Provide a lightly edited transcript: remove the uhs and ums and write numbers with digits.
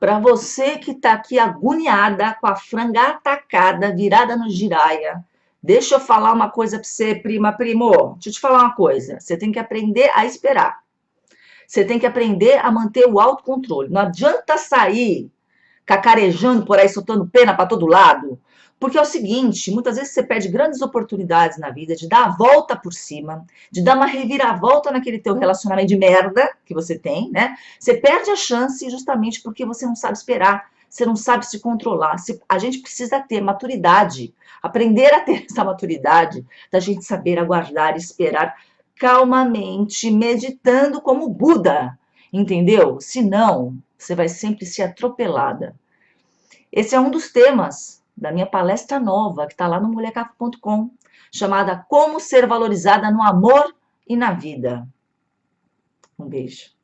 Para você que está aqui agoniada, com a franga atacada, virada no giraia, deixa eu falar uma coisa para você, primo. Deixa eu te falar uma coisa. Você tem que aprender a esperar. Você tem que aprender a manter o autocontrole. Não adianta sair cacarejando por aí, soltando pena para todo lado. Porque é o seguinte, muitas vezes você perde grandes oportunidades na vida de dar a volta por cima, de dar uma reviravolta naquele teu relacionamento de merda que você tem, né? Você perde a chance justamente porque você não sabe esperar, você não sabe se controlar. A gente precisa ter maturidade, aprender a ter essa maturidade da gente saber aguardar, esperar calmamente, meditando como Buda, entendeu? Senão, você vai sempre ser atropelada. Esse é um dos temas da minha palestra nova, que está lá no mulhercafé.com, chamada Como Ser Valorizada no Amor e na Vida. Um beijo.